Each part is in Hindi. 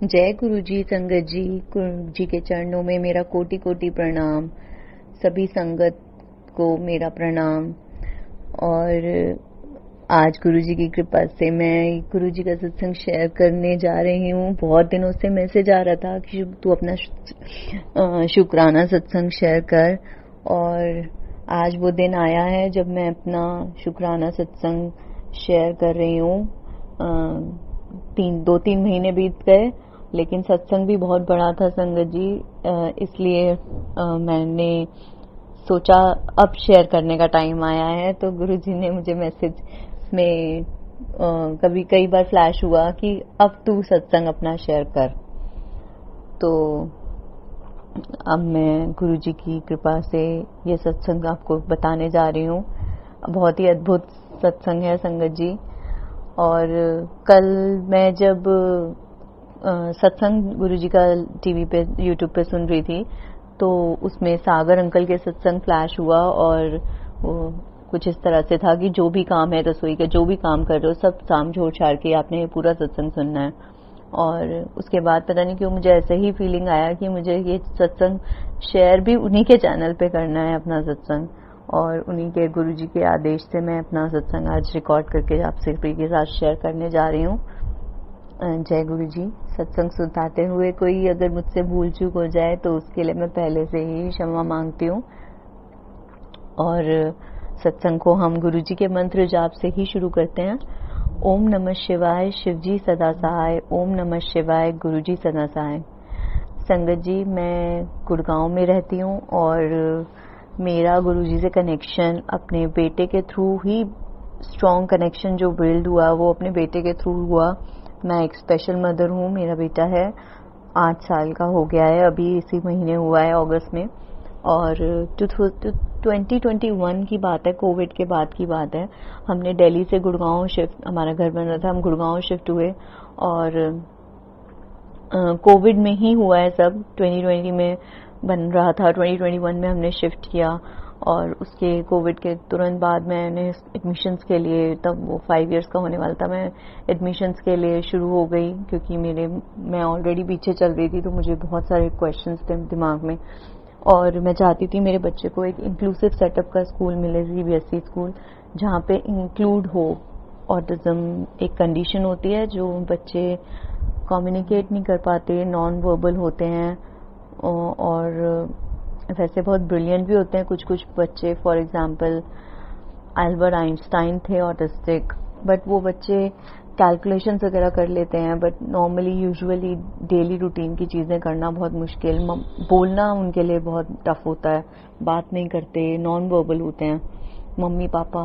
जय गुरु जी, संगत जी। गुरु जी के चरणों में मेरा कोटि कोटि प्रणाम। सभी संगत को मेरा प्रणाम। और आज गुरु जी की कृपा से मैं गुरु जी का सत्संग शेयर करने जा रही हूँ। बहुत दिनों से मैसेज आ रहा था कि तू अपना शुक्राना सत्संग शेयर कर, और आज वो दिन आया है जब मैं अपना शुक्राना सत्संग शेयर कर रही हूँ। 2-3 महीने बीत गए, लेकिन सत्संग भी बहुत बड़ा था संगत जी, इसलिए मैंने सोचा अब शेयर करने का टाइम आया है। तो गुरु जी ने मुझे मैसेज में कई बार फ्लैश हुआ कि अब तू सत्संग अपना शेयर कर। तो अब मैं गुरु जी की कृपा से ये सत्संग आपको बताने जा रही हूँ। बहुत ही अद्भुत सत्संग है संगत जी। और कल मैं जब सत्संग गुरु जी का टीवी पे यूट्यूब पे सुन रही थी, तो उसमें सागर अंकल के सत्संग फ्लैश हुआ, और वो कुछ इस तरह से था कि जो भी काम है रसोई का, जो भी काम कर रहे हो सब शाम छोड़ छाड़ के आपने ये पूरा सत्संग सुनना है। और उसके बाद पता नहीं क्यों मुझे ऐसे ही फीलिंग आया कि मुझे ये सत्संग शेयर भी उन्हीं के चैनल पे करना है, अपना सत्संग। और उन्हीं के गुरु जी के आदेश से मैं अपना सत्संग आज रिकॉर्ड करके आप सभी के साथ शेयर करने जा रही हूँ। जय गुरु जी। सत्संग सुनाते हुए कोई अगर मुझसे भूल चूक हो जाए तो उसके लिए मैं पहले से ही क्षमा मांगती हूँ। और सत्संग को हम गुरु जी के मंत्र जाप से ही शुरू करते हैं। ओम नमः शिवाय, शिव जी सदा सहाय। ओम नमः शिवाय, गुरु जी सदा सहाय। संगत जी, मैं गुड़गांव में रहती हूँ, और मेरा गुरु जी से कनेक्शन अपने बेटे के थ्रू ही, स्ट्रॉन्ग कनेक्शन जो बिल्ड हुआ वो अपने बेटे के थ्रू हुआ। मैं एक स्पेशल मदर हूँ। मेरा बेटा है 8 साल का, हो गया है अभी, इसी महीने हुआ है अगस्त में। और 2021 की बात है, कोविड के बाद की बात है। हमने दिल्ली से गुड़गांव शिफ्ट, हमारा घर बन रहा था, हम गुड़गांव शिफ्ट हुए, और कोविड में ही हुआ है सब। 2020 में बन रहा था, 2021 में हमने शिफ्ट किया। और उसके कोविड के तुरंत बाद मैंने एडमिशन्स के लिए, तब वो 5 इयर्स का होने वाला था, मैं एडमिशन्स के लिए शुरू हो गई, क्योंकि मैं ऑलरेडी पीछे चल रही थी, तो मुझे बहुत सारे क्वेश्चंस थे दिमाग में। और मैं चाहती थी मेरे बच्चे को एक इंक्लूसिव सेटअप का स्कूल मिले, सीबीएसई स्कूल, जहाँ पे इंक्लूड हो ऑटिज्म। एक कंडीशन होती है जो बच्चे कम्युनिकेट नहीं कर पाते, नॉन वर्बल होते हैं, और वैसे बहुत ब्रिलियंट भी होते हैं कुछ कुछ बच्चे। फॉर एग्जांपल अल्बर्ट आइंस्टाइन थे ऑटिस्टिक, बट वो बच्चे कैलकुलेशंस वगैरह कर लेते हैं, but normally usually daily routine की चीज़ें करना बहुत मुश्किल, बोलना उनके लिए बहुत टफ होता है, बात नहीं करते, नॉन वर्बल होते हैं। मम्मी पापा,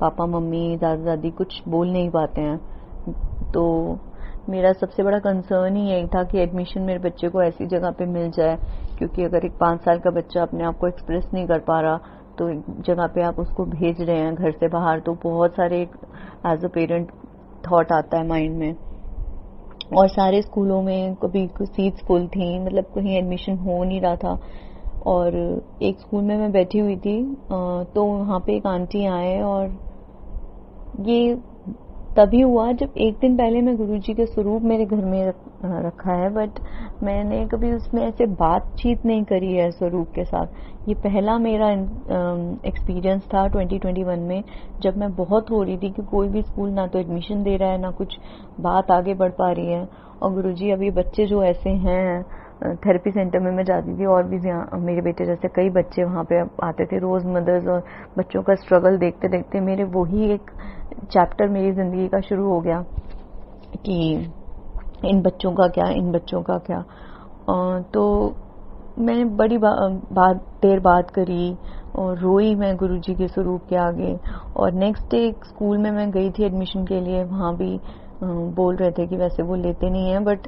पापा मम्मी, दादा दादी कुछ बोल नहीं पाते हैं। तो मेरा सबसे बड़ा कंसर्न ही यही था कि एडमिशन मेरे बच्चे को ऐसी जगह पे मिल जाए, क्योंकि अगर एक 5 साल का बच्चा अपने आप को एक्सप्रेस नहीं कर पा रहा, तो एक जगह पे आप उसको भेज रहे हैं घर से बाहर, तो बहुत सारे एज अ पेरेंट थॉट आता है माइंड में। और सारे स्कूलों में कभी सीट्स फुल थी, मतलब कहीं एडमिशन हो नहीं रहा था। और एक स्कूल में मैं बैठी हुई थी, तो वहाँ पे एक आंटी आए, और ये तभी हुआ जब एक दिन पहले मैं गुरुजी के स्वरूप मेरे घर में रखा है, बट मैंने कभी उसमें ऐसे बातचीत नहीं करी है स्वरूप के साथ। ये पहला मेरा एक्सपीरियंस था 2021 में, जब मैं बहुत रो रही थी कि कोई भी स्कूल ना तो एडमिशन दे रहा है, ना कुछ बात आगे बढ़ पा रही है। और गुरुजी अभी बच्चे जो ऐसे हैं, थेरेपी सेंटर में मैं जाती थी, और भी मेरे बेटे जैसे कई बच्चे वहाँ पे आते थे, रोज मदर्स, और बच्चों का स्ट्रगल देखते देखते मेरे वही एक चैप्टर मेरी जिंदगी का शुरू हो गया कि इन बच्चों का क्या, इन बच्चों का क्या। तो मैंने बड़ी देर बात करी, और रोई मैं गुरुजी के स्वरूप के आगे। और नेक्स्ट डे एक स्कूल में मैं गई थी एडमिशन के लिए, वहाँ भी बोल रहे थे कि वैसे वो लेते नहीं है, बट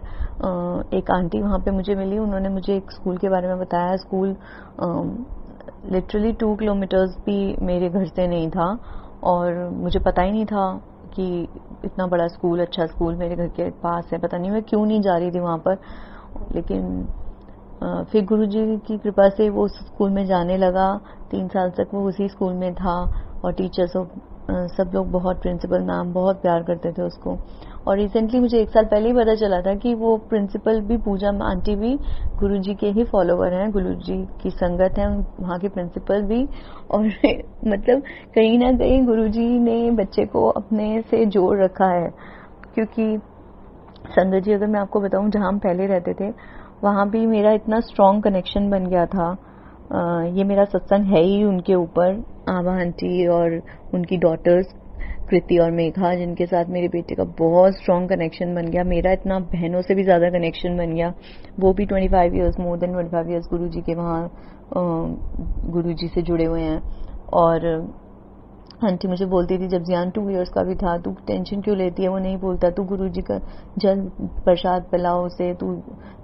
एक आंटी वहाँ पे मुझे मिली, उन्होंने मुझे एक स्कूल के बारे में बताया। स्कूल लिटरली 2 किलोमीटर्स भी मेरे घर से नहीं था, और मुझे पता ही नहीं था कि इतना बड़ा स्कूल, अच्छा स्कूल मेरे घर के पास है। पता नहीं मैं क्यों नहीं जा रही थी वहाँ पर, लेकिन फिर गुरुजी की कृपा से वो उस स्कूल में जाने लगा। 3 साल तक वो उसी स्कूल में था, और टीचर्स सब लोग बहुत, प्रिंसिपल मैम बहुत प्यार करते थे उसको। और रिसेंटली मुझे 1 साल पहले ही पता चला था कि वो प्रिंसिपल भी, पूजा आंटी भी गुरुजी के ही फॉलोवर हैं, गुरुजी की संगत है वहाँ के प्रिंसिपल भी। और मतलब कहीं ना कहीं गुरुजी ने बच्चे को अपने से जोड़ रखा है, क्योंकि संगत जी, अगर मैं आपको बताऊं, जहाँ हम पहले रहते थे वहाँ भी मेरा इतना स्ट्रॉन्ग कनेक्शन बन गया था। ये मेरा सत्संग है ही उनके ऊपर, आभा आंटी और उनकी डॉटर्स कृति और मेघा, जिनके साथ मेरे बेटे का बहुत स्ट्रॉन्ग कनेक्शन बन गया। मेरा इतना बहनों से भी ज़्यादा कनेक्शन बन गया। वो भी 25 इयर्स, मोर देन 25 इयर्स गुरुजी के वहाँ गुरुजी से जुड़े हुए हैं। और आंटी मुझे बोलती थी, जब जियान 2 इयर्स का भी था, तू टेंशन क्यों लेती है, वो नहीं बोलता, तू गुरुजी का जल प्रसाद पिलाओ उसे, तू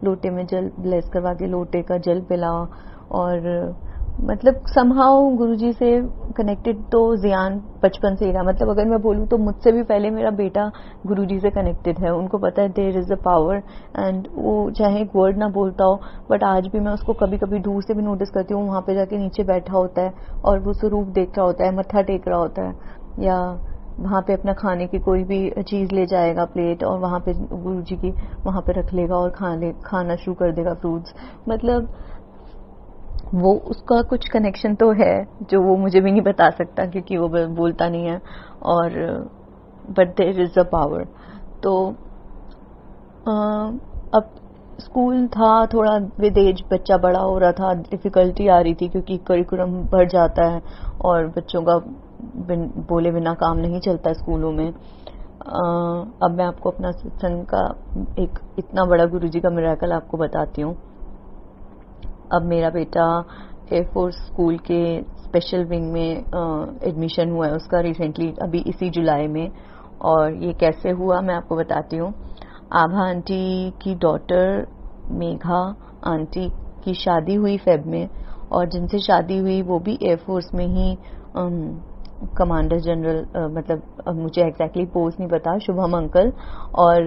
लोटे में जल ब्लेस करवा के लोटे का जल पिलाओ। और मतलब समहाउ गुरुजी से कनेक्टेड तो जियान बचपन से ही रहा। मतलब अगर मैं बोलूँ तो मुझसे भी पहले मेरा बेटा गुरुजी से कनेक्टेड है। उनको पता है there is a power, and वो चाहे एक वर्ड ना बोलता हो, बट आज भी मैं उसको कभी कभी दूर से भी नोटिस करती हूँ, वहाँ पे जाके नीचे बैठा होता है और वो स्वरूप देख रहा होता है, मत्था टेक रहा होता है, या वहाँ पे अपना खाने की कोई भी चीज ले जाएगा, प्लेट, और वहाँ पे गुरुजी की वहाँ पे रख लेगा और खाना शुरू कर देगा, फ्रूट्स। मतलब वो, उसका कुछ कनेक्शन तो है जो वो मुझे भी नहीं बता सकता, क्योंकि वो बोलता नहीं है। और but there is a power. तो अब स्कूल था, थोड़ा विद एज बच्चा बड़ा हो रहा था, डिफिकल्टी आ रही थी, क्योंकि करिकुलम बढ़ जाता है और बच्चों का बोले बिना काम नहीं चलता स्कूलों में। अब मैं आपको अपना सत्संग का एक इतना बड़ा गुरुजी का मिरेकल आपको बताती हूँ। अब मेरा बेटा एयरफोर्स स्कूल के स्पेशल विंग में एडमिशन हुआ है उसका रिसेंटली, अभी इसी जुलाई में। और ये कैसे हुआ मैं आपको बताती हूँ। आभा आंटी की डॉटर मेघा आंटी की शादी हुई फेब में, और जिनसे शादी हुई वो भी एयरफोर्स में ही कमांडर जनरल, मतलब मुझे एग्जैक्टली पोस्ट नहीं पता, शुभम अंकल। और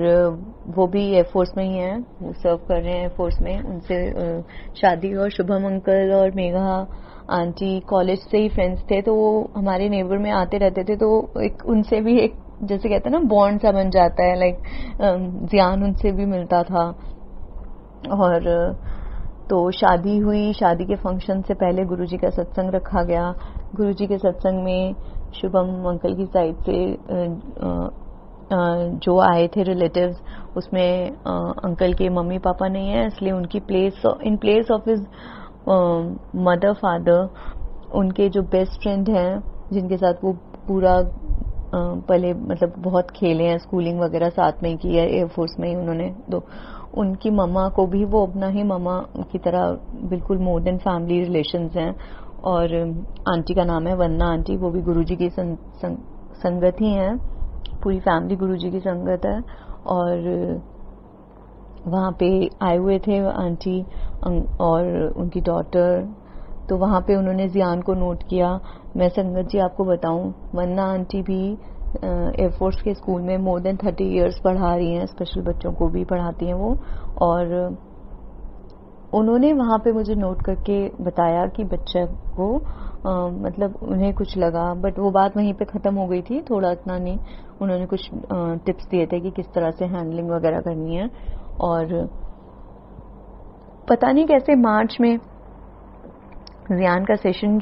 वो भी एयरफोर्स में ही हैं, वो सर्व कर रहे हैं एयरफोर्स में। उनसे शादी, और शुभम अंकल और मेघा आंटी कॉलेज से ही फ्रेंड्स थे, तो वो हमारे नेबर में आते रहते थे। तो एक उनसे भी एक, जैसे कहते हैं ना, बॉन्ड सा बन जाता है, लाइक जियान उनसे भी मिलता था। और तो शादी हुई, शादी के फंक्शन से पहले गुरुजी का सत्संग रखा गया। गुरुजी के सत्संग में शुभम अंकल की साइड से जो आए थे रिलेटिव्स, उसमें अंकल के मम्मी पापा नहीं है, इसलिए उनकी in place of his mother father, उनके जो बेस्ट फ्रेंड हैं, जिनके साथ वो पूरा पहले मतलब बहुत खेले हैं, स्कूलिंग वगैरह साथ में की है, एयरफोर्स में ही उन्होंने, तो उनकी मम्मा को भी वो अपना ही मम्मा की तरह, बिल्कुल मोर देन फैमिली रिलेशंस हैं। और आंटी का नाम है वंदना आंटी, वो भी गुरुजी की संगत ही हैं, पूरी फैमिली गुरुजी की संगत है। और वहाँ पे आए हुए थे आंटी और उनकी डॉटर, तो वहाँ पे उन्होंने जियान को नोट किया। मैं संगत जी आपको बताऊं, वंदना आंटी भी एयरफोर्स के स्कूल में मोर देन 30 इयर्स पढ़ा रही हैं, स्पेशल बच्चों को भी पढ़ाती हैं वो। और उन्होंने वहाँ पे मुझे नोट करके बताया कि बच्चे को मतलब उन्हें कुछ लगा, बट वो बात वहीं पे ख़त्म हो गई थी, थोड़ा इतना नहीं। उन्होंने कुछ टिप्स दिए थे कि किस तरह से हैंडलिंग वगैरह करनी है। और पता नहीं कैसे मार्च में जियान का सेशन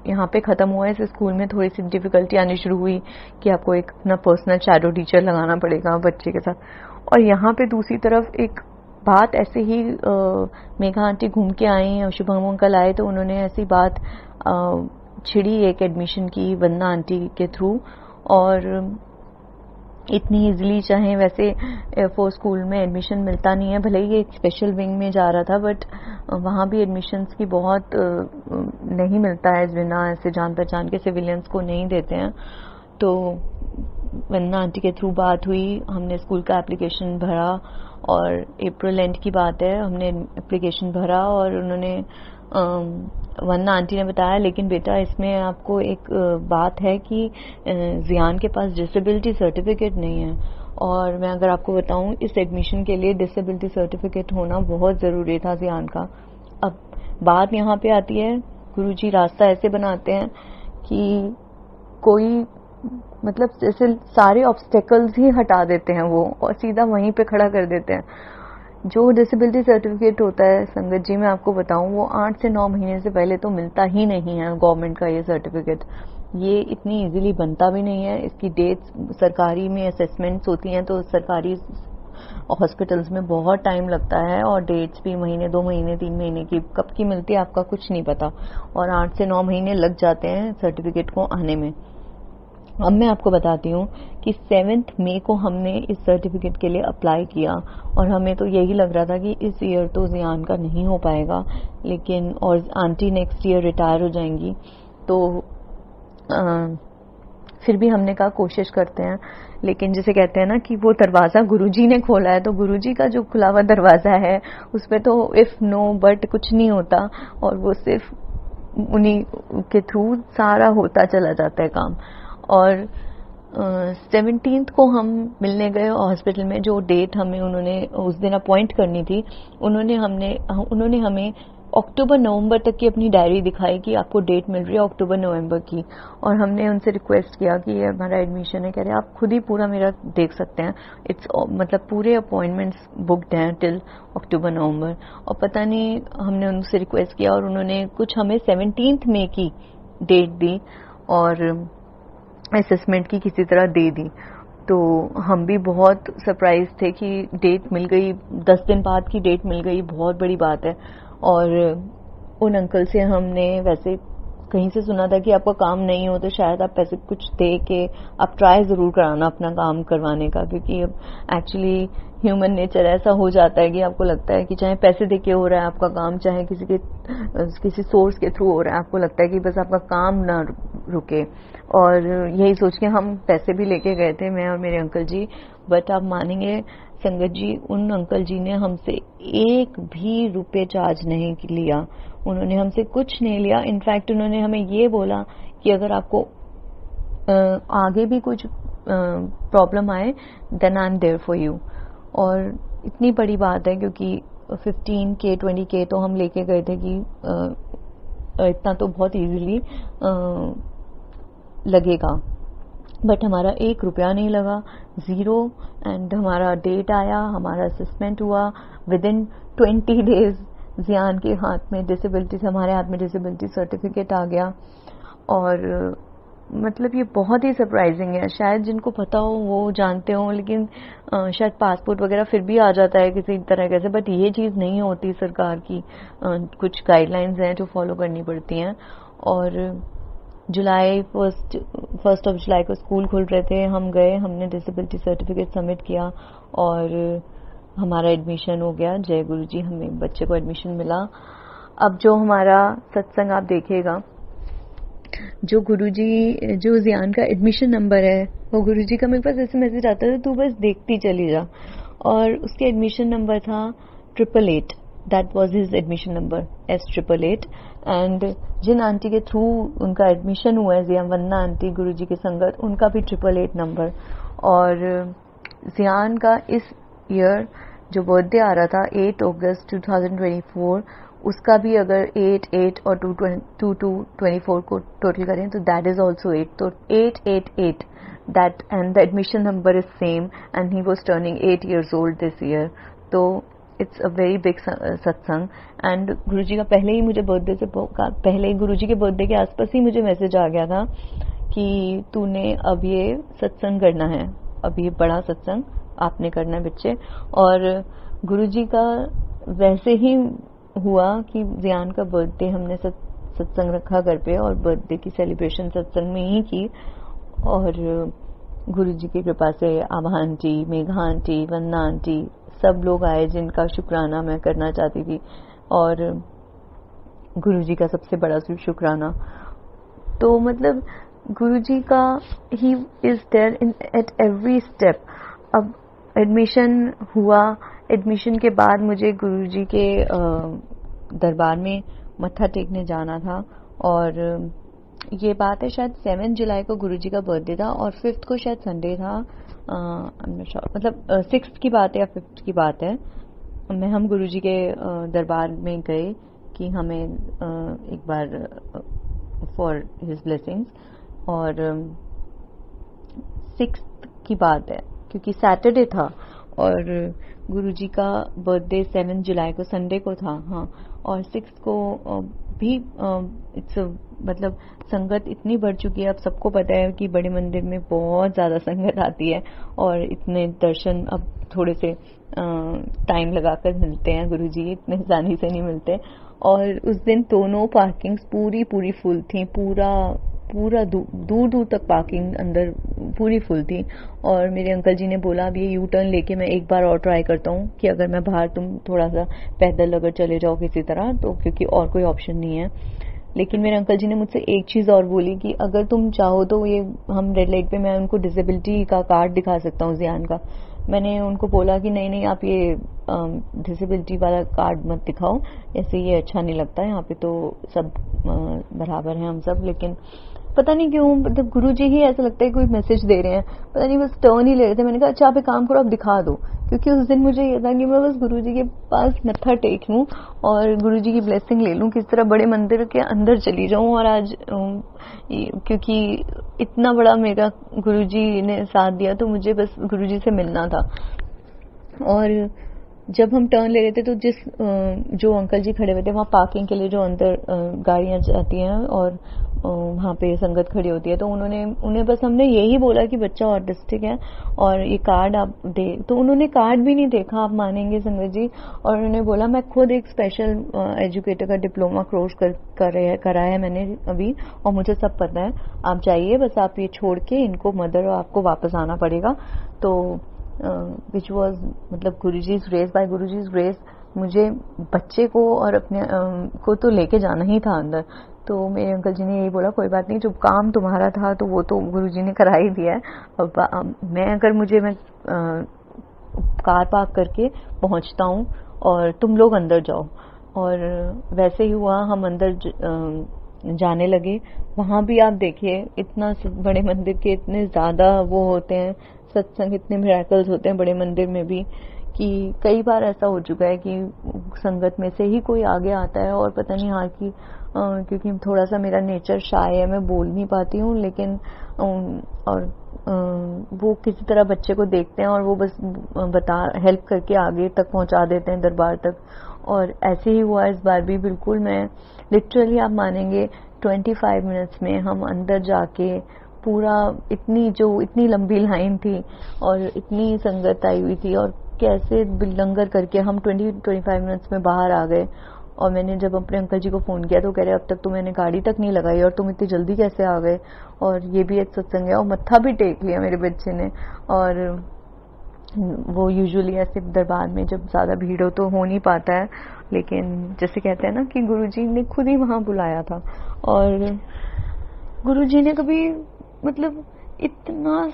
यहाँ पे ख़त्म हुआ है। इस स्कूल में थोड़ी सी डिफ़िकल्टी आनी शुरू हुई कि आपको एक अपना पर्सनल शैडो टीचर लगाना पड़ेगा बच्चे के साथ। और यहाँ पे दूसरी तरफ एक बात ऐसे ही मेघा आंटी घूम के आई और शुभम अंकल आए, तो उन्होंने ऐसी बात छिड़ी एक एडमिशन की वंदना आंटी के थ्रू। और इतनी इजीली, चाहे वैसे एयरफोर्स स्कूल में एडमिशन मिलता नहीं है, भले ही एक स्पेशल विंग में जा रहा था, बट वहाँ भी एडमिशन्स की बहुत नहीं मिलता है, बिना ऐसे जान पहचान के सिविलियंस को नहीं देते हैं। तो वंदना आंटी के थ्रू बात हुई, हमने स्कूल का एप्लीकेशन भरा, और अप्रैल एंड की बात है, हमने एप्लीकेशन भरा। और उन्होंने वंदना आंटी ने बताया, लेकिन बेटा इसमें आपको एक बात है कि जियान के पास डिसेबिलिटी सर्टिफिकेट नहीं है। और मैं अगर आपको बताऊं, इस एडमिशन के लिए डिसेबिलिटी सर्टिफिकेट होना बहुत ज़रूरी था जियान का। अब बात यहाँ पे आती है, गुरुजी रास्ता ऐसे बनाते हैं कि कोई मतलब जैसे सारे ऑब्स्टेकल्स ही हटा देते हैं वो, और सीधा वहीं पे खड़ा कर देते हैं। जो डिसेबिलिटी सर्टिफिकेट होता है संगत जी, मैं आपको बताऊं, वो 8 से 9 महीने से पहले तो मिलता ही नहीं है गवर्नमेंट का ये सर्टिफिकेट। ये इतनी इजीली बनता भी नहीं है। इसकी डेट्स, सरकारी में असेसमेंट्स होती हैं तो सरकारी हॉस्पिटल्स में बहुत टाइम लगता है, और डेट्स भी महीने, 2 महीने, 3 महीने की कब की मिलती है आपका कुछ नहीं पता, और 8 से 9 महीने लग जाते हैं सर्टिफिकेट को आने में। अब मैं आपको बताती हूँ कि 7 मई को हमने इस सर्टिफिकेट के लिए अप्लाई किया, और हमें तो यही लग रहा था कि इस ईयर तो जियान का नहीं हो पाएगा, लेकिन और आंटी नेक्स्ट ईयर रिटायर हो जाएंगी, तो फिर भी हमने कहा कोशिश करते हैं। लेकिन जैसे कहते हैं ना कि वो दरवाज़ा गुरुजी ने खोला है, तो गुरुजी का जो खुला हुआ दरवाज़ा है उसमें तो इफ़ नो बट कुछ नहीं होता, और वो सिर्फ उन्हीं के थ्रू सारा होता चला जाता है काम। और 17th को हम मिलने गए हॉस्पिटल में। जो डेट हमें उन्होंने उस दिन अपॉइंट करनी थी, उन्होंने हमें अक्टूबर नवंबर तक की अपनी डायरी दिखाई कि आपको डेट मिल रही है अक्टूबर नवंबर की, और हमने उनसे रिक्वेस्ट किया कि ये हमारा एडमिशन है। कह रहे आप खुद ही पूरा मेरा देख सकते हैं, इट्स मतलब पूरे अपॉइंटमेंट्स बुकड हैं टिल अक्टूबर नवंबर। और पता नहीं, हमने उनसे रिक्वेस्ट किया और उन्होंने कुछ हमें 17 मई की डेट दी, और असेसमेंट की किसी तरह दे दी। तो हम भी बहुत सरप्राइज थे कि डेट मिल गई, 10 दिन बाद की डेट मिल गई, बहुत बड़ी बात है। और उन अंकल से हमने वैसे कहीं से सुना था कि आपका काम नहीं हो तो शायद आप पैसे कुछ दे के आप ट्राई ज़रूर कराना अपना काम करवाने का, क्योंकि अब एक्चुअली ह्यूमन नेचर ऐसा हो जाता है कि आपको लगता है कि चाहे पैसे दे के हो रहा है आपका काम, चाहे किसी सोर्स के थ्रू हो रहा है, आपको लगता है कि बस आपका काम ना रुके। और यही सोच के हम पैसे भी लेके गए थे, मैं और मेरे अंकल जी। बट आप मानेंगे संगत जी, उन अंकल जी ने हमसे एक भी रुपए चार्ज नहीं लिया, उन्होंने हमसे कुछ नहीं लिया। इनफैक्ट उन्होंने हमें ये बोला कि अगर आपको आगे भी कुछ प्रॉब्लम आए then I am there for you. और इतनी बड़ी बात है क्योंकि 15K 20K तो हम लेके गए थे कि इतना तो बहुत इजीली लगेगा, बट हमारा 1 रुपया नहीं लगा, ज़ीरो। एंड हमारा डेट आया, हमारा असेसमेंट हुआ, विद इन 20 डेज जियान के हाथ में डिसेबिलिटी, हमारे हाथ में डिसेबिलिटी सर्टिफिकेट आ गया। और मतलब ये बहुत ही सरप्राइजिंग है। शायद जिनको पता हो वो जानते हो, लेकिन शायद पासपोर्ट वगैरह फिर भी आ जाता है किसी तरह से, बट ये चीज़ नहीं होती। सरकार की कुछ गाइडलाइंस हैं जो फॉलो करनी पड़ती हैं। और जुलाई 1 जुलाई को स्कूल खुल रहे थे, हम गए, हमने डिसेबिलिटी सर्टिफिकेट सबमिट किया और हमारा एडमिशन हो गया। जय गुरु जी, हमें बच्चे को एडमिशन मिला। अब जो हमारा सत्संग आप देखिएगा, जो गुरुजी, जो जियान का एडमिशन नंबर है, वो गुरुजी का मेरे पास ऐसे मैसेज आता था, तू बस देखती चली जा। और उसके एडमिशन नंबर था 888, that was his admission number, S888। And जिन आंटी के थ्रू उनका एडमिशन हुआ है, जियान वंदना आंटी गुरुजी के संगत, उनका भी 888 नंबर। और जियान का इस ईयर जो बर्थडे आ रहा था 8 अगस्त 2024, उसका भी अगर 8 और 2/2/24 को टोटल करें तो दैट इज ऑल्सो 8, तो 888 that, and the admission number is same, and he was turning 8 years old this year. तो इट्स अ वेरी बिग सत्संग। एंड गुरुजी का पहले ही मुझे बर्थडे से पहले ही, गुरुजी के बर्थडे के आसपास ही मुझे मैसेज आ गया था कि तूने अब ये सत्संग करना है, अब ये बड़ा सत्संग आपने करना है बच्चे। और गुरुजी का वैसे ही हुआ कि जियान का बर्थडे हमने सत्संग रखा घर पे, और बर्थडे की सेलिब्रेशन सत्संग में ही की। और गुरुजी की कृपा से आभा आंटी, मेघा आंटी, वंदना आंटी, सब लोग आए जिनका शुक्राना मैं करना चाहती थी। और गुरुजी का सबसे बड़ा शुक्राना, तो मतलब गुरुजी का, he is there in at every step. अब एडमिशन हुआ, एडमिशन के बाद मुझे गुरुजी के दरबार में मत्था टेकने जाना था। और ये बात है शायद 7 जुलाई को गुरुजी का बर्थडे था, और 5th को शायद संडे था, मतलब 6th की बात है या 5th की बात है। हम गुरुजी के दरबार में गए कि हमें एक बार फॉर हिज ब्लेसिंग्स। और 6 की बात है, क्योंकि सैटरडे था और गुरुजी का बर्थडे 7 जुलाई को संडे को था। हाँ, और 6 को भी इट्स मतलब संगत इतनी बढ़ चुकी है। अब सबको पता है कि बड़े मंदिर में बहुत ज़्यादा संगत आती है और इतने दर्शन अब थोड़े से टाइम लगाकर मिलते हैं। गुरुजी इतने आसानी से नहीं मिलते। और उस दिन दोनों पार्किंग्स पूरी फुल थी। पूरा दूर दूर तक पार्किंग अंदर पूरी फुल थी। और मेरे अंकल जी ने बोला अब ये यू टर्न लेके मैं एक बार और ट्राई करता हूँ कि अगर मैं बाहर तुम थोड़ा सा पैदल अगर चले जाओ किसी तरह तो, क्योंकि और कोई ऑप्शन नहीं है। लेकिन मेरे अंकल जी ने मुझसे एक चीज़ और बोली कि अगर तुम चाहो तो ये हम रेड लाइट पे मैं उनको डिसेबिलिटी का कार्ड दिखा सकता हूँ जियान का। मैंने उनको बोला कि नहीं आप ये डिसेबिलिटी वाला कार्ड मत दिखाओ, ऐसे ये अच्छा नहीं लगता है। यहाँ पे तो सब बराबर हैं हम सब। लेकिन पता नहीं क्यों मतलब गुरुजी ही ऐसा लगता है कोई मैसेज दे रहे हैं, पता नहीं बस टर्न ही ले रहे थे। मैंने कहा अच्छा आप एक काम करो, आप दिखा दो, क्योंकि उस दिन मुझे ये था कि मैं बस गुरुजी के पास मत्था टेक लूं और गुरुजी की ब्लेसिंग ले लूं, किस तरह बड़े मंदिर के अंदर चली जाऊं। और आज क्योंकि इतना बड़ा मेरा गुरुजी ने साथ दिया तो मुझे बस गुरुजी से मिलना था। और जब हम टर्न ले रहे थे तो जो अंकल जी खड़े हुए थे वहाँ पार्किंग के लिए जो अंदर गाड़ियां जाती हैं और वहाँ पे संगत खड़ी होती है, तो उन्हें बस हमने यही बोला कि बच्चा ऑटिस्टिक है और ये कार्ड आप दे। तो उन्होंने कार्ड भी नहीं देखा, आप मानेंगे संगत जी। और उन्होंने बोला मैं खुद एक स्पेशल एजुकेटर का डिप्लोमा कोर्स करा है मैंने अभी, और मुझे सब पता है। आप जाइए, बस आप ये छोड़ के इनको मदर और आपको वापस आना पड़ेगा। तो विच वॉज मतलब Guruji's grace, by Guruji's grace मुझे बच्चे को और अपने को तो लेके जाना ही था अंदर। तो मेरे अंकल जी ने यही बोला कोई बात नहीं, जो काम तुम्हारा था तो वो तो गुरुजी ने करा ही दिया है। अब मैं अगर मैं कार पार्क करके पहुंचता हूँ और तुम लोग अंदर जाओ। और वैसे ही हुआ, हम अंदर जाने लगे। वहां भी आप देखिए इतना बड़े मंदिर के इतने ज्यादा वो होते हैं सत्संग, इतने मिरेकल्स होते हैं बड़े मंदिर में भी कि कई बार ऐसा हो चुका है कि संगत में से ही कोई आगे आता है और पता नहीं हाँ कि क्योंकि थोड़ा सा मेरा नेचर शाय है, मैं बोल नहीं पाती हूँ, लेकिन और वो किसी तरह बच्चे को देखते हैं और वो बस हेल्प करके आगे तक पहुंचा देते हैं दरबार तक। और ऐसे ही हुआ इस बार भी। बिल्कुल मैं लिटरली आप मानेंगे 25 मिनट्स में हम अंदर जाके पूरा इतनी लंबी लाइन थी और इतनी संगत आई हुई थी और कैसे लंगर करके हम 20-25 मिनट्स में बाहर आ गए। और मैंने जब अपने अंकल जी को फोन किया तो कह रहे अब तक तो मैंने गाड़ी तक नहीं लगाई और तुम इतनी जल्दी कैसे आ गए, और ये भी एक सत्संग है। और मत्था भी टेक लिया मेरे बच्चे ने। और वो यूजुअली ऐसे दरबार में जब ज्यादा भीड़ हो तो हो नहीं पाता है, लेकिन जैसे कहते हैं ना कि गुरुजी ने खुद ही वहां बुलाया था। और गुरुजी ने कभी मतलब इतना,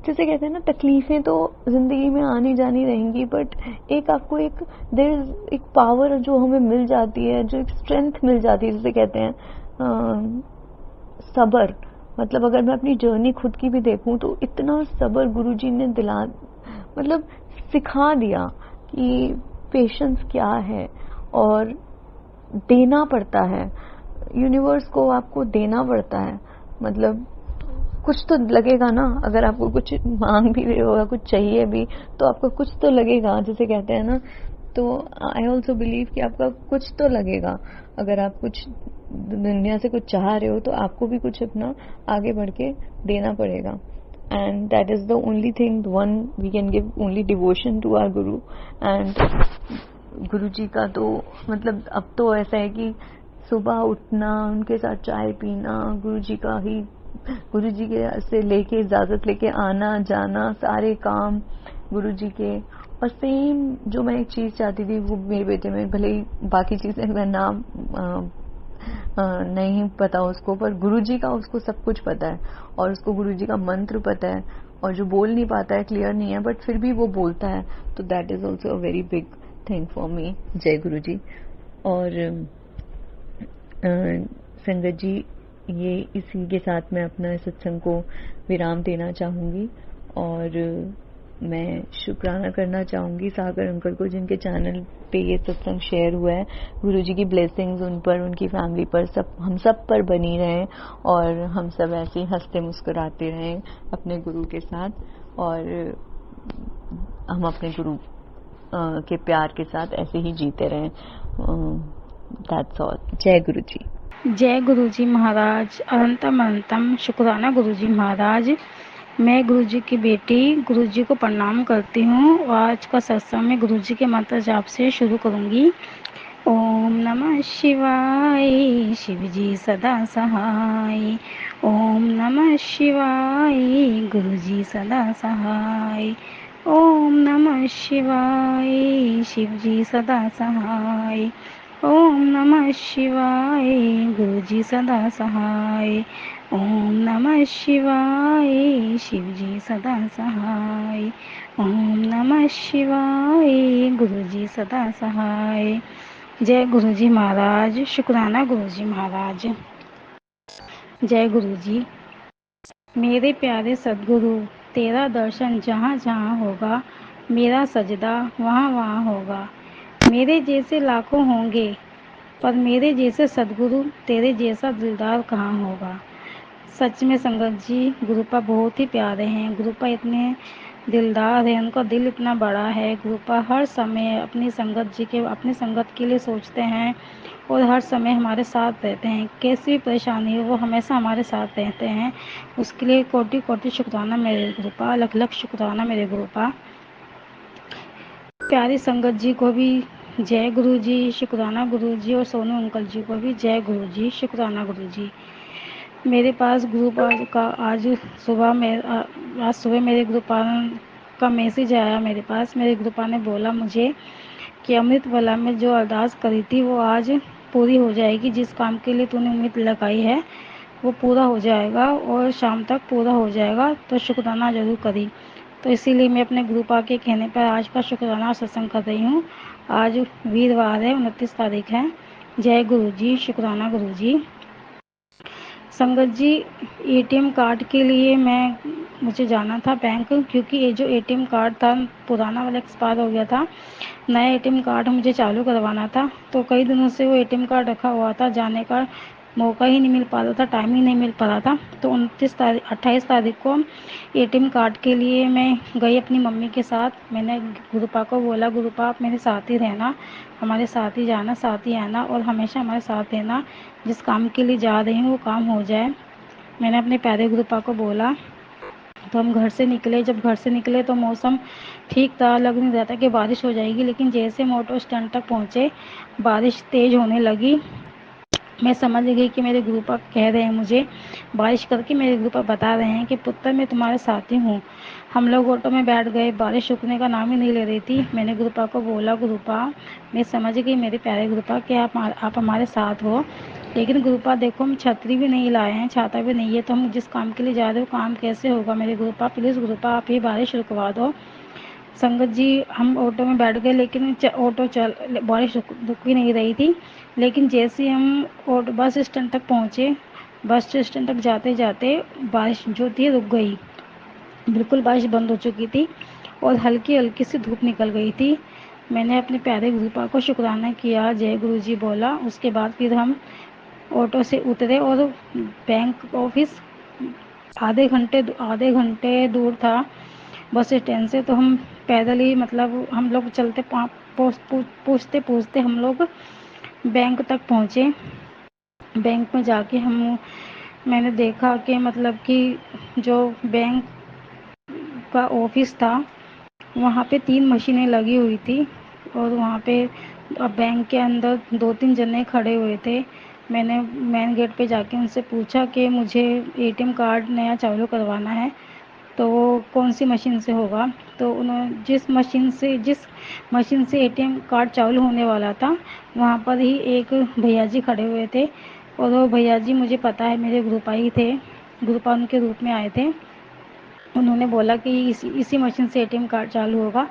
जैसे कहते हैं ना तकलीफें तो जिंदगी में आनी जानी रहेंगी, बट एक आपको एक देयर एक पावर जो हमें मिल जाती है, जो एक स्ट्रेंथ मिल जाती है, जैसे कहते हैं सबर। मतलब अगर मैं अपनी जर्नी खुद की भी देखूं तो इतना सबर गुरुजी ने मतलब सिखा दिया कि पेशेंस क्या है और देना पड़ता है, यूनिवर्स को आपको देना पड़ता है। मतलब कुछ तो लगेगा ना, अगर आपको कुछ मांग भी रहे हो, कुछ चाहिए भी तो आपको कुछ तो लगेगा, जैसे कहते हैं ना। तो आई ऑल्सो बिलीव कि आपका कुछ तो लगेगा। अगर आप कुछ दुनिया से कुछ चाह रहे हो तो आपको भी कुछ अपना आगे बढ़ के देना पड़ेगा। And that is the only thing one we can give only devotion to our guru. And guru ji का तो मतलब अब तो ऐसा है कि सुबह उठना, उनके साथ चाय पीना, गुरु जी के से लेके इजाजत लेके आना जाना, सारे काम गुरु जी के। और सेम जो मैं एक चीज चाहती थी वो मेरे बेटे में, भले ही बाकी चीजें मैं नाम नहीं पता उसको, पर गुरुजी का उसको सब कुछ पता है और उसको गुरुजी का मंत्र पता है, और जो बोल नहीं पाता है, क्लियर नहीं है, बट फिर भी वो बोलता है। तो that is also a very big thing for me. जय गुरुजी। और संगत जी, ये इसी के साथ मैं अपना सत्संग को विराम देना चाहूंगी। और मैं शुक्राना करना चाहूँगी सागर अंकल को, जिनके चैनल पे ये सत्संग शेयर हुआ है। गुरुजी की ब्लेसिंग्स उन पर, उनकी फैमिली पर, सब हम सब पर बनी रहें और हम सब ऐसे ही हंसते मुस्कुराते रहें अपने गुरु के साथ, और हम अपने गुरु के प्यार के साथ ऐसे ही जीते रहें। That's all. जय गुरु जी। जय गुरुजी महाराज। अनंतम अनंतम शुक्राना गुरुजी महाराज। मैं गुरुजी की बेटी गुरुजी को प्रणाम करती हूँ और आज का सत्संग में गुरुजी के मंत्र जाप से शुरू करूँगी। ओम नमः शिवाय, शिवजी सदा सहाय। ओम नमः शिवाय, गुरुजी सदा सहाय। ओम नमः शिवाय, शिवजी सदा सहाय। ओम नमः शिवाय, गुरुजी सदा सहाय। ओम नमः शिवाय, शिवजी सदा सहाय। ओम नमः शिवाय, गुरुजी सदा सहाय। जय गुरुजी महाराज। शुक्राना गुरुजी महाराज। जय गुरुजी। मेरे प्यारे सद्गुरु, तेरा दर्शन जहाँ जहाँ होगा, मेरा सजदा वहाँ वहाँ होगा। मेरे जैसे लाखों होंगे पर मेरे जैसे सद्गुरु, तेरे जैसा दिलदार कहाँ होगा। सच में संगत जी, गुरुपा बहुत ही प्यारे हैं। गुरुपा इतने दिलदार हैं, उनका दिल इतना बड़ा है। गुरुपा हर समय अपनी संगत के लिए सोचते हैं और हर समय हमारे साथ रहते हैं। कैसी भी परेशानी हो वो हमेशा हमारे साथ रहते हैं। उसके लिए कोटि कोटि शुक्राना मेरे गुरुपा, लख लख शुक्राना मेरे गुरुपा। प्यारी संगत जी को भी जय गुरु जी, शुक्राना गुरु जी, और सोनू अंकल जी को भी जय गुरु जी, शुक्राना गुरु जी। मेरे पास ग्रुप का आज सुबह मेरे ग्रुपान का मैसेज आया मेरे पास। मेरे ग्रुपा ने बोला मुझे कि अमृत वाला में जो अरदास करी थी वो आज पूरी हो जाएगी। जिस काम के लिए तूने उम्मीद लगाई है वो पूरा हो जाएगा और शाम तक पूरा हो जाएगा, तो शुक्राना जरूर करी। तो इसीलिए मैं अपने ग्रुपा के कहने पर आज का शुक्राना सत्संग कर रही हूँ। आज वीरवार है, 29 तारीख है। जय गुरु जी, शुक्राना गुरु जी। संगत जी, एटीएम कार्ड के लिए मुझे जाना था बैंक, क्योंकि ये जो एटीएम कार्ड था पुराना वाला एक्सपायर हो गया था। नया एटीएम कार्ड मुझे चालू करवाना था, तो कई दिनों से वो एटीएम कार्ड रखा हुआ था। जाने का मौका ही नहीं मिल पा रहा था, टाइम ही नहीं मिल पा रहा था। तो 28 तारीख को एटीएम कार्ड के लिए मैं गई अपनी मम्मी के साथ। मैंने गुरुपा को बोला, गुरुपा आप मेरे साथ ही रहना, हमारे साथ ही जाना, साथ ही आना, और हमेशा हमारे साथ रहना। जिस काम के लिए जा रही हूँ वो काम हो जाए। मैंने अपने प्यारे गुरुपा को बोला। तो हम घर से निकले। जब घर से निकले तो मौसम ठीक था, लग नहीं रहा था कि बारिश हो जाएगी, लेकिन जैसे हम ऑटो स्टैंड तक पहुँचे बारिश तेज़ होने लगी। मैं समझ गई कि मेरे गुरुपा कह रहे हैं मुझे, बारिश करके मेरे गुरुपा बता रहे हैं कि पुत्र मैं तुम्हारे साथ ही हूँ। हम लोग ऑटो में बैठ गए। बारिश रुकने का नाम ही नहीं ले रही थी। मैंने गुरुपा को बोला, गुरुपा मैं समझ गई मेरे प्यारे गुरुपा कि आप हमारे साथ हो, लेकिन गुरुपा देखो हम छतरी भी नहीं लाए हैं, छाता भी नहीं है, तो हम जिस काम के लिए जा रहे हो काम कैसे होगा। मेरे गुरुपा प्लीज़ गुरुपा आप ही बारिश रुकवा दो। संगत जी, हम ऑटो में बैठ गए, लेकिन ऑटो बारिश रुक ही नहीं रही थी। लेकिन जैसे हम ऑटो बस स्टैंड तक पहुँचे, बस स्टैंड तक जाते जाते बारिश जो थी रुक गई। बिल्कुल बारिश बंद हो चुकी थी और हल्की हल्की सी धूप निकल गई थी। मैंने अपने प्यारे गुरुपा को शुक्राना किया, जय गुरु जी बोला। उसके बाद फिर हम ऑटो से उतरे और बैंक ऑफिस आधे घंटे दूर था बस स्टैंड से। तो हम पैदल ही, मतलब हम लोग चलते पूछते पूछते हम लोग बैंक तक पहुँचे। बैंक में जाके मैंने देखा कि मतलब कि जो बैंक का ऑफिस था वहाँ पे 3 मशीनें लगी हुई थी और वहाँ पे बैंक के अंदर 2-3 जने खड़े हुए थे। मैंने मेन गेट पे जाके उनसे पूछा कि मुझे एटीएम कार्ड नया चालू करवाना है, तो वो कौन सी मशीन से होगा। तो उन्होंने जिस मशीन से एटीएम कार्ड चालू होने वाला था वहाँ पर ही एक भैया जी खड़े हुए थे, और वो भैया जी मुझे पता है मेरे ग्रुपा ही थे, ग्रुपा उनके रूप में आए थे। उन्होंने बोला कि इसी मशीन से एटीएम कार्ड चालू होगा।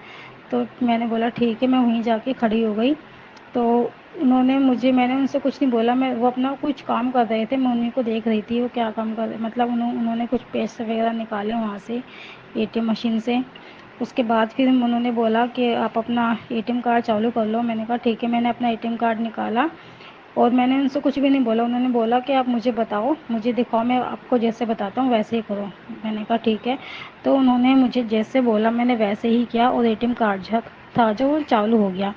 तो मैंने बोला ठीक है, मैं वहीं जाके खड़ी हो गई। तो मैंने उनसे कुछ नहीं बोला, वो अपना कुछ काम कर रहे थे, मैं उन्हीं को देख रही थी वो क्या काम कर रहे, मतलब उन्होंने कुछ पैसे वगैरह निकाले वहाँ से एटीएम मशीन से। उसके बाद फिर उन्होंने बोला कि आप अपना एटीएम कार्ड चालू कर लो। मैंने कहा ठीक है। मैंने अपना एटीएम कार्ड निकाला और मैंने उनसे कुछ भी नहीं बोला। उन्होंने बोला कि आप मुझे बताओ, मुझे दिखाओ, मैं आपको जैसे बताता हूँ वैसे ही करो। मैंने कहा ठीक है। तो उन्होंने मुझे जैसे बोला मैंने वैसे ही किया और एटीएम कार्ड था जो वो चालू हो गया।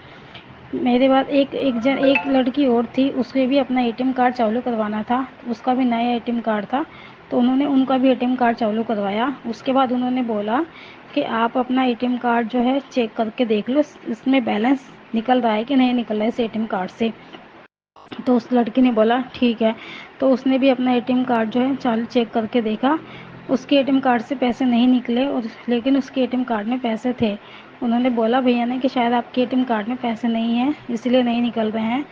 मेरे बाद एक लड़की और थी, उसके भी अपना एटीएम कार्ड चालू करवाना था, उसका भी नया एटीएम कार्ड था, तो उन्होंने उनका भी एटीएम कार्ड चालू करवाया। उसके बाद उन्होंने बोला कि आप अपना एटीएम कार्ड जो है चेक करके देख लो, इसमें बैलेंस निकल रहा है कि नहीं निकल रहा है इस एटीएम कार्ड से। तो उस लड़की ने बोला ठीक है। तो उसने भी अपना एटीएम कार्ड जो है चालू चेक करके देखा। उसके एटीएम कार्ड से पैसे नहीं निकले, और लेकिन उसके एटीएम कार्ड में पैसे थे। उन्होंने बोला भैया ने कि शायद आपके एटीएम कार्ड में पैसे नहीं हैं इसलिए नहीं निकल रहे हैं।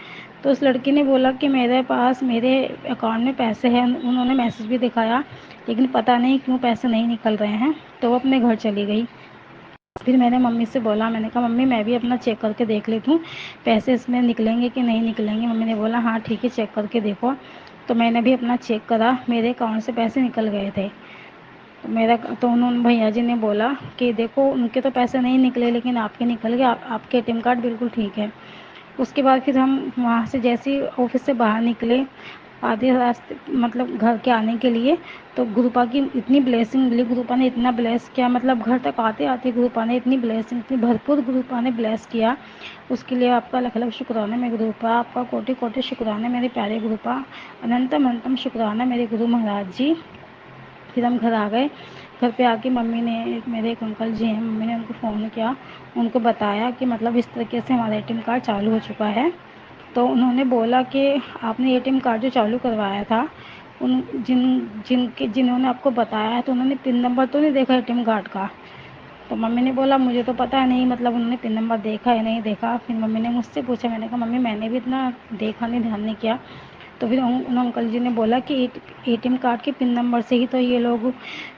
तो उस लड़की ने बोला कि मेरे पास मेरे अकाउंट में पैसे हैं, उन्होंने मैसेज भी दिखाया, लेकिन पता नहीं क्यों पैसे नहीं निकल रहे हैं। तो वो अपने घर चली गई। फिर मैंने मम्मी से बोला, मैंने कहा मम्मी मैं भी अपना चेक करके देख लेती हूँ पैसे इसमें निकलेंगे कि नहीं निकलेंगे। मम्मी ने बोला हाँ ठीक है चेक करके देखो। तो मैंने भी अपना चेक करा, मेरे अकाउंट से पैसे निकल गए थे। तो उन्होंने भैया जी ने बोला कि देखो उनके तो पैसे नहीं निकले लेकिन आपके निकल गए, आपके एटीएम कार्ड बिल्कुल ठीक है। उसके बाद फिर हम वहाँ से जैसे ही ऑफिस से बाहर निकले, आधे रास्ते मतलब घर के आने के लिए, तो गुरुपा की इतनी ब्लेसिंग मिली, गुरुपा ने इतना ब्लेस किया, मतलब घर तक आते आते गुरुपा ने इतनी ब्लेसिंग, इतनी भरपूर गुरुपा ने ब्लेस किया। उसके लिए आपका लख लख शुक्राना मेरे गुरुपा, आपका कोटि कोटि शुक्राना मेरे प्यारे गुरुपा, अनंतम अनंतम शुक्राना मेरे गुरु महाराज जी। फिर हम घर आ गए। घर पे आके मम्मी ने, मेरे एक अंकल जी हैं, मम्मी ने उनको फ़ोन किया, उनको बताया कि मतलब इस तरीके से हमारा एटीएम कार्ड चालू हो चुका है। तो उन्होंने बोला कि आपने एटीएम कार्ड जो चालू करवाया था, उन जिन्होंने आपको बताया है तो उन्होंने पिन नंबर तो नहीं देखा एटीएम कार्ड का। तो मम्मी ने बोला मुझे तो पता नहीं, मतलब उन्होंने पिन नंबर देखा या नहीं देखा। फिर मम्मी ने मुझसे पूछा, मैंने कहा मम्मी मैंने भी इतना देखा नहीं, ध्यान नहीं किया। तो फिर उन अंकल जी ने बोला कि एटीएम कार्ड के पिन नंबर से ही तो ये लोग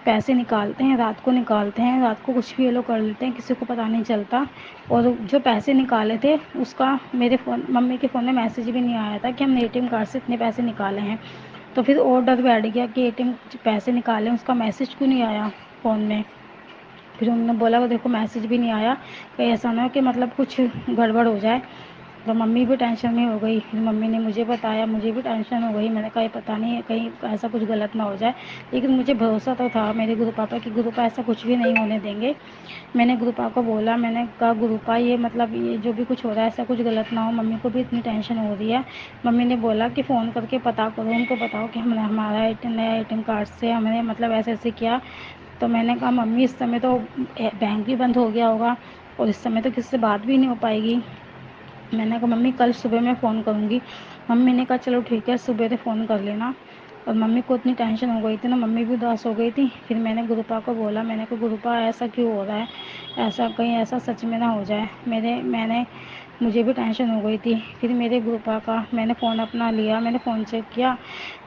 पैसे निकालते हैं, रात को निकालते हैं, रात को कुछ भी ये लोग कर लेते हैं, किसी को पता नहीं चलता। और जो पैसे निकाले थे उसका मेरे फ़ोन, मम्मी के फ़ोन में मैसेज भी नहीं आया था कि हमने एटीएम कार्ड से इतने पैसे निकाले हैं। तो फिर और डर बैठ गया कि एटीएम पैसे निकाले उसका मैसेज क्यों नहीं आया फ़ोन में। फिर उन्होंने बोला वो देखो मैसेज भी नहीं आया, कहीं ऐसा ना हो कि मतलब कुछ गड़बड़ हो जाए। तो मम्मी भी टेंशन में हो गई। फिर मम्मी ने मुझे बताया, मुझे भी टेंशन हो गई। मैंने कहा ये पता नहीं कहीं ऐसा कुछ गलत ना हो जाए, लेकिन मुझे भरोसा तो था मेरे गुरु पापा कि गुरु पापा ऐसा कुछ भी नहीं होने देंगे। मैंने गुरु पापा को बोला, मैंने कहा गुरु पापा ये मतलब ये जो भी कुछ हो रहा है ऐसा कुछ गलत ना हो, मम्मी को भी इतनी टेंशन हो रही है। मम्मी ने बोला कि फ़ोन करके पता करो, उनको बताओ कि हमने हमारा नया एटीएम कार्ड से हमने मतलब ऐसे ऐसे किया। तो मैंने कहा मम्मी इस समय तो बैंक भी बंद हो गया होगा और इस समय तो किसी से बात भी नहीं हो पाएगी। मैंने कहा मम्मी कल सुबह मैं फ़ोन करूँगी। मम्मी ने कहा चलो ठीक है सुबह से फ़ोन कर लेना। और मम्मी को इतनी टेंशन हो गई थी ना, मम्मी भी उदास हो गई थी। फिर मैंने गुरुपा को बोला, मैंने कहा गुरुपा ऐसा क्यों हो रहा है, ऐसा कहीं ऐसा सच में ना हो जाए। मुझे भी टेंशन हो गई थी। फिर मेरे गुरुपा का मैंने फ़ोन अपना लिया, मैंने फ़ोन चेक किया,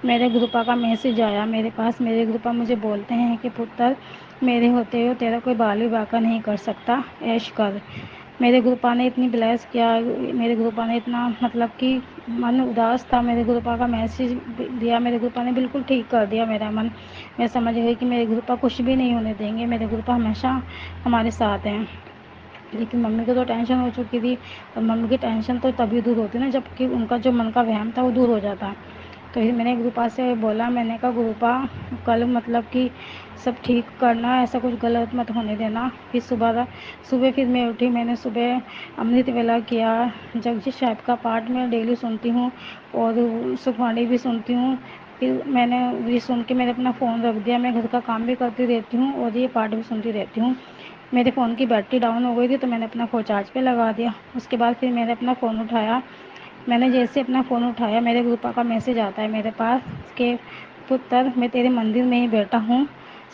मेरे गुरुपा का मैसेज आया मेरे पास। मेरे गुरुपा मुझे बोलते हैं कि पुत्र मेरे होते हो तेरा कोई बाल भी बाका नहीं कर सकता, ऐश कर। मेरे गुरुपा ने इतनी ब्लेस किया, मेरे गुरुपा ने इतना मतलब कि मन उदास था, मेरे गुरुपा का मैसेज दिया, मेरे गुरुपा ने बिल्कुल ठीक कर दिया मेरा मन। मैं समझ गई कि मेरे गुरुपा कुछ भी नहीं होने देंगे, मेरे गुरुपा हमेशा हमारे साथ हैं। लेकिन मम्मी को तो टेंशन हो चुकी थी, और मम्मी की टेंशन तो तभी दूर होती ना जबकि उनका जो मन का वहम था वो दूर हो जाता। तो फिर मैंने गुरुपा से बोला, मैंने कहा गुरुपा कल मतलब कि सब ठीक करना, ऐसा कुछ गलत मत होने देना। फिर सुबह फिर मैं उठी, मैंने सुबह अमृत वेला किया, जगजी साहिब का पाठ मैं डेली सुनती हूँ और सुखवाणी भी सुनती हूँ। फिर मैंने ये सुन के मैंने अपना फ़ोन रख दिया, मैं घर का काम भी करती रहती हूँ और ये पाठ भी सुनती रहती हूँ। मेरे फ़ोन की बैटरी डाउन हो गई थी तो मैंने अपना फ़ोन चार्ज पे लगा दिया। उसके बाद फिर मैंने अपना फ़ोन उठाया, मैंने जैसे अपना फ़ोन उठाया मेरे गुरुपा का मैसेज आता है मेरे पास कि पुत्र मैं तेरे मंदिर में ही बैठा हूँ,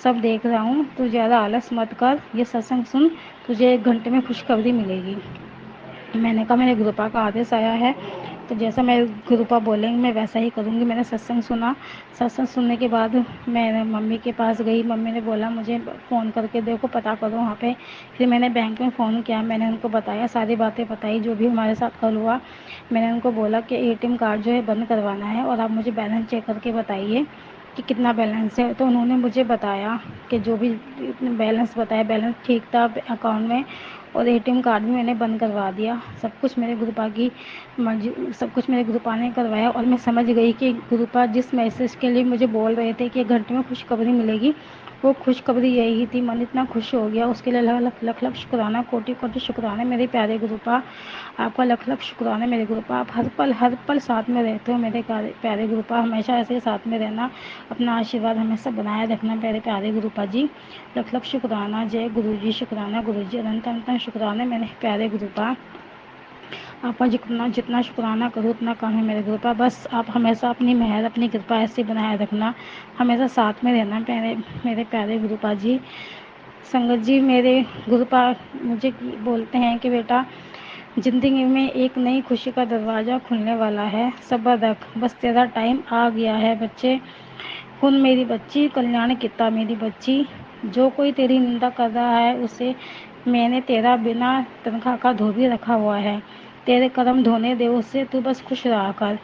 सब देख रहा हूँ, तू ज़्यादा आलस मत कर, ये सत्संग सुन, तुझे 1 घंटे में खुशखबरी मिलेगी। मैंने कहा मेरे गुरुपा का आदेश आया है तो जैसा मेरे गुरुपा बोलेंगे मैं वैसा ही करूँगी। मैंने सत्संग सुना, सत्संग सुनने के बाद मैं मम्मी के पास गई। मम्मी ने बोला मुझे फ़ोन करके देखो पता करो वहाँ पे। फिर मैंने बैंक में फ़ोन किया, मैंने उनको बताया, सारी बातें बताई जो भी हमारे साथ कल हुआ। मैंने उनको बोला कि एटीएम कार्ड जो है बंद करवाना है और आप मुझे बैलेंस चेक करके बताइए। कि कितना बैलेंस है। तो उन्होंने मुझे बताया कि जो भी बैलेंस बताया, बैलेंस ठीक था अकाउंट में, और एटीएम कार्ड भी मैंने बंद करवा दिया। सब कुछ मेरे गुरुपा की मर्जी, सब कुछ मेरे गुरुपा ने करवाया। और मैं समझ गई कि गुरुपा जिस मैसेज के लिए मुझे बोल रहे थे कि 1 घंटे में खुशखबरी मिलेगी, वो खुशखबरी यही थी। मन इतना खुश हो गया, उसके लिए लख लख लख शुक्राना, कोटि कोटि शुक्राना मेरे प्यारे गुरुपा। आपका लख लख शुक्राना मेरे गुरुपा। आप हर पल साथ में रहते हो मेरे प्यारे गुरुपा। हमेशा ऐसे ही साथ में रहना, अपना आशीर्वाद हमेशा बनाए रखना मेरे प्यारे गुरुपा जी। लख लख शुक्राना। जय गुरु जी, शुक्राना गुरु जी, अनंत अनंत शुक्राना मेरे प्यारे गुरुपा। आपका जितना जितना शुक्राना करूँ उतना कम है मेरे गुरुपा। बस आप हमेशा अपनी मेहर, अपनी कृपा ऐसी बनाए रखना, हमेशा साथ में रहना मेरे प्यारे गुरुपा जी। संगत जी, मेरे गुरुपा मुझे बोलते हैं कि बेटा, जिंदगी में एक नई खुशी का दरवाज़ा खुलने वाला है, सब्र रख, बस तेरा टाइम आ गया है बच्चे। हुन मेरी बच्ची, कल्याण किता मेरी बच्ची। जो कोई तेरी निंदा कर रहा है उसे मैंने तेरा बिना तनख्वाह का धोबी रखा हुआ है। तेरे कर्म धोने दे उसे, तू बस खुश रहा कर।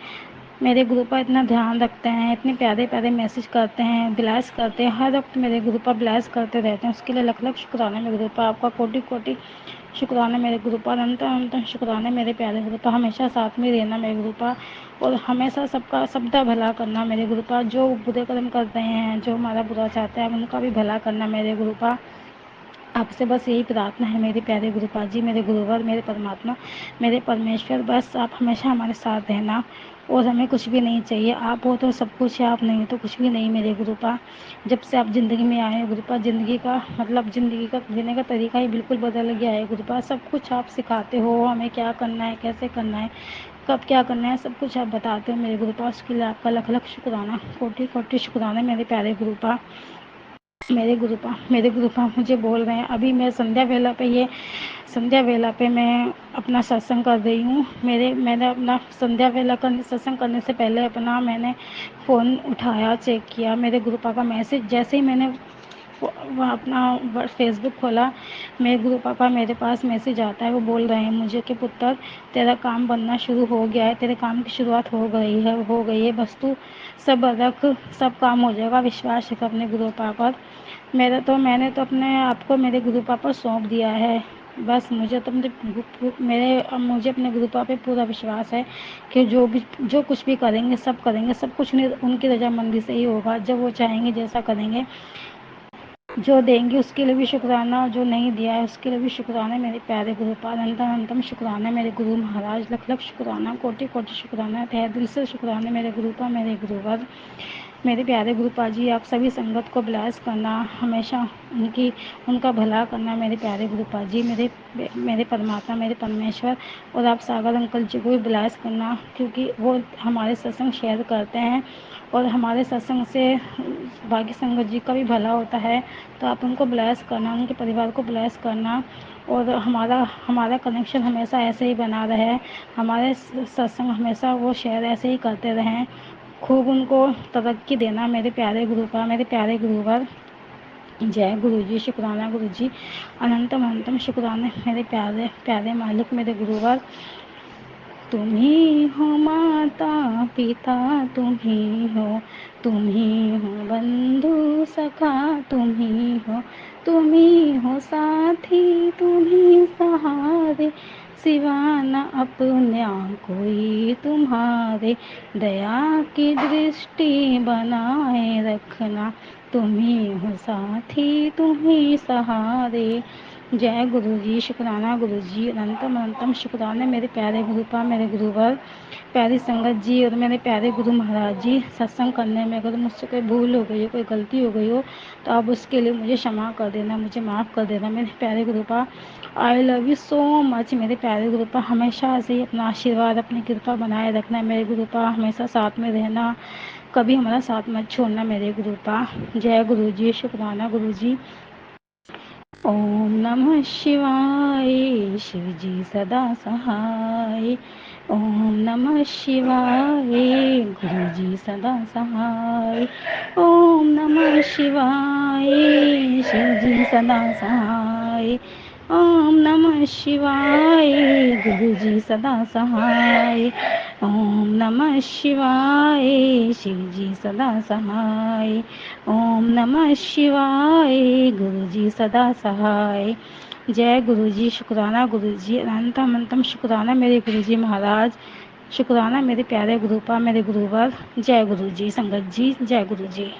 मेरे गुरुपा इतना ध्यान रखते हैं, इतने प्यारे प्यारे मैसेज करते हैं, ब्लेस करते हैं, हर वक्त मेरे गुरुपा ब्लेस करते रहते हैं। उसके लिए लख लख शुक्राना मेरे गुरुपा। आपका कोटि कोटि शुक्राना मेरे गुरुपा। अनंत अनंत शुक्राना मेरे प्यारे गुरुपा। हमेशा साथ में रहना मेरे गुरुपा, और हमेशा सबका भला करना मेरे गुरुपा। जो बुरे कर्म कर रहे हैं, जो हमारा बुरा चाहते हैं, उनका भी भला करना मेरे गुरुपा। आपसे बस यही प्रार्थना है मेरे प्यारे गुरुपा जी, मेरे गुरुवर, मेरे परमात्मा, मेरे परमेश्वर। बस आप हमेशा हमारे साथ रहना, और हमें कुछ भी नहीं चाहिए। आप हो तो सब कुछ है, आप नहीं हो तो कुछ भी नहीं मेरे गुरुपा। जब से आप ज़िंदगी में आए हैं गुरुपा, ज़िंदगी का मतलब ज़िंदगी का जीने का तरीका ही बिल्कुल बदल गया है गुरुपा। सब कुछ आप सिखाते हो, हमें क्या करना है, कैसे करना है, कब क्या करना है, सब कुछ आप बताते हो मेरे गुरुपा। उसके लिए आपका लख लख शुक्राना, कोटि कोटि शुक्राना मेरे प्यारे गुरुपा। मेरे गुरुपा मुझे बोल रहे हैं, अभी मैं संध्या वेला पे मैं अपना सत्संग कर रही हूँ। मैंने अपना संध्या वेला का सत्संग करने से पहले मैंने फ़ोन उठाया, चेक किया मेरे गुरुपा का मैसेज। जैसे ही मैंने अपना फेसबुक खोला, मेरे गुरुपा का मेरे पास मैसेज आता है। वो बोल रहे हैं मुझे कि पुत्र, तेरा काम बनना शुरू हो गया है, तेरे काम की शुरुआत हो गई है, बस तू सब रख, सब काम हो जाएगा, विश्वास रख अपने गुरुपा पर। मैंने तो अपने आप को मेरे गुरुपा पर सौंप दिया है। बस मुझे अपने गुरुपा पे पूरा विश्वास है कि जो कुछ भी करेंगे, सब कुछ उनकी रजामंदी से ही होगा। जब वो चाहेंगे जैसा करेंगे। जो देंगे उसके लिए भी शुक्राना, और जो नहीं दिया है उसके लिए भी शुक्राना मेरे प्यारे गुरुपाल। अनंतम शुक्राना मेरे गुरु महाराज। लख लख शुक्राना, कोटि कोटि शुक्राना, तहे दिल से शुक्राना मेरे गुरुपा, मेरे गुरुवर, मेरे प्यारे गुरुपा जी। आप सभी संगत को ब्लेस करना, हमेशा उनका भला करना मेरे प्यारे गुरुपा जी, मेरे परमात्मा, मेरे परमेश्वर। और आप सागर अंकल जी को भी ब्लेस करना, क्योंकि वो हमारे सत्संग शेयर करते हैं, और हमारे सत्संग से बाकी संगत जी का भी भला होता है। तो आप उनको ब्लेस करना, उनके परिवार को ब्लेस करना, और हमारा कनेक्शन हमेशा ऐसे ही बना रहे। हमारे सत्संग हमेशा वो शेयर ऐसे ही करते रहें। खूब उनको तरक्की देना मेरे प्यारे गुरुपा, मेरे प्यारे गुरुवर। जय गुरु जी, शुक्राना गुरु जी, अनंतम शुक्राना मेरे प्यारे प्यारे मालिक, मेरे गुरुवर। तुम ही हो माता पिता, तुम ही हो बंधु सखा, तुम ही हो साथी, तुम ही सहारे, सिवा न अपना कोई तुम्हारे। दया की दृष्टि बनाए रखना, तुम ही हो साथी, तुम ही सहारे। जय गुरु जी, शुक्राना गुरु जी, अनंतम शुक्राना मेरे प्यारे गुरुपा, मेरे गुरुवर, प्यारी संगत जी, और मेरे प्यारे गुरु महाराज जी। सत्संग करने में अगर मुझसे कोई भूल हो गई हो, कोई गलती हो गई हो, तो आप उसके लिए मुझे क्षमा कर देना, मुझे माफ़ कर देना मेरे प्यारे गुरुपा। I love you so much मेरे प्यारे गुरुपा। हमेशा ऐसे ही अपना आशीर्वाद, अपनी कृपा बनाए रखना मेरे गुरुपा, हमेशा साथ में रहना, कभी हमारा साथ मत छोड़ना मेरे गुरुपा। जय गुरु जी, शुक्राना गुरु जी। ओम नमः शिवाय, शिव जी सदा सहाय। ओम नमः शिवाय, गुरु जी सदा सहाय। ओम नमः शिवाय, शिव जी सदा सहाय। ओम नमः शिवाय, गुरु जी सदा सहाय। ओम नमः शिवाय, शिव जी सदा सहाय। ओम नमः शिवाय, गुरु जी सदा सहाय। जय गुरु जी, शुक्राना गुरु जी, अनंतम अनंतम शुक्राना मेरे गुरु जी महाराज, शुक्राना मेरे प्यारे गुरुपा, मेरे गुरुवर। जय गुरु जी, संगत जी, जय गुरु जी।